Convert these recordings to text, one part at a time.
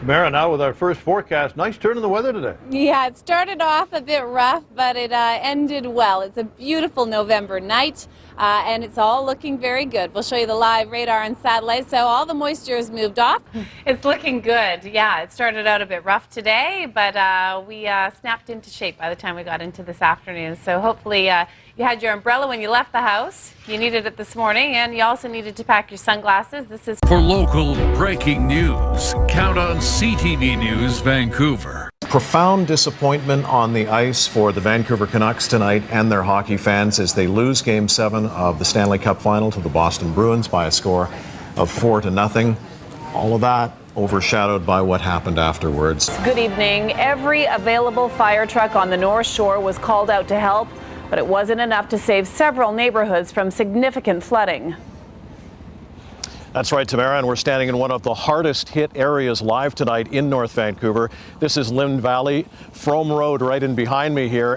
Tamara, now with our first forecast. Nice turn in the weather today. Yeah, it started off a bit rough, but it ended well. It's a beautiful November night, and it's all looking very good. We'll show you the live radar and satellite. So all the moisture has moved off. It's looking good. Yeah, it started out a bit rough today, but we snapped into shape by the time we got into this afternoon. So hopefully you had your umbrella when you left the house. You needed it this morning, and you also needed to pack your sunglasses. This is for local breaking news. Count on CTV News Vancouver. Profound disappointment on the ice for the Vancouver Canucks tonight and their hockey fans as they lose Game 7 of the Stanley Cup Final to the Boston Bruins by a score of 4-0. All of that overshadowed by what happened afterwards. Good evening. Every available fire truck on the North Shore was called out to help, but it wasn't enough to save several neighborhoods from significant flooding. That's right, Tamara, and we're standing in one of the hardest hit areas live tonight in North Vancouver. This is Lynn Valley, Frome Road right in behind me here.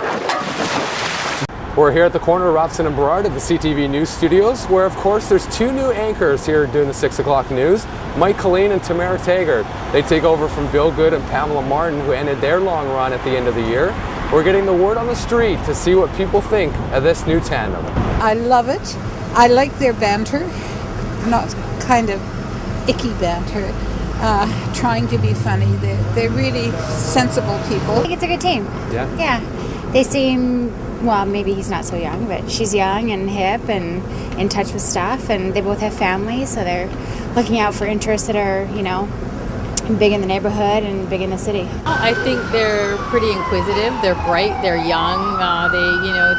We're here at the corner of Robson and Burrard at the CTV News Studios, where of course there's two new anchors here doing the 6 o'clock news, Mike Killeen and Tamara Taggart. They take over from Bill Good and Pamela Martin, who ended their long run at the end of the year. We're getting the word on the street to see what people think of this new tandem. I love it. I like their banter. Not kind of icky banter, trying to be funny. They're really sensible people. I think it's a good team. Yeah? Yeah. They seem, well, maybe he's not so young, but she's young and hip and in touch with stuff, and they both have families, so they're looking out for interests that are, you know, big in the neighborhood and big in the city. I think they're pretty inquisitive. They're bright. They're young.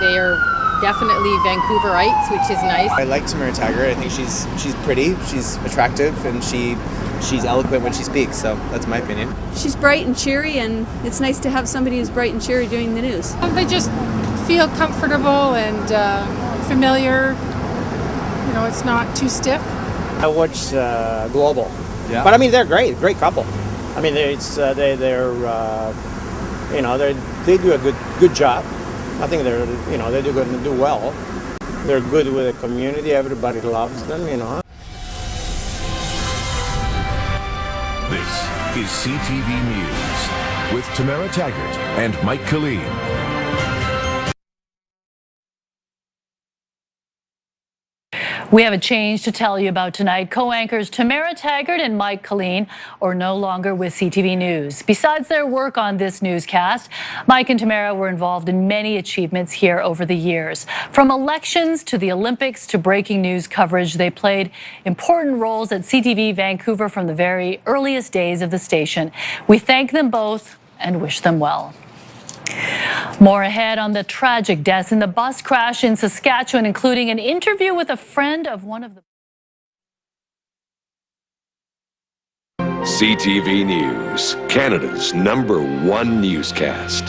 They are definitely Vancouverites, which is nice. I like Tamara Taggart. I think she's pretty, she's attractive, and she's eloquent when she speaks, so that's my opinion. She's bright and cheery, and it's nice to have somebody who's bright and cheery doing the news. They just feel comfortable and familiar. You know, it's not too stiff. I watch Global. Yeah. But I mean, they're great couple. I mean, they do a good job. I think they do well. They're good with the community. Everybody loves them, you know. This is CTV News with Tamara Taggart and Mike Killeen. We have a change to tell you about tonight. Co-anchors Tamara Taggart and Mike Killeen are no longer with CTV News. Besides their work on this newscast, Mike and Tamara were involved in many achievements here over the years. From elections to the Olympics to breaking news coverage, they played important roles at CTV Vancouver from the very earliest days of the station. We thank them both and wish them well. More ahead on the tragic deaths in the bus crash in Saskatchewan, including an interview with a friend of one of the... CTV News, Canada's #1 newscast.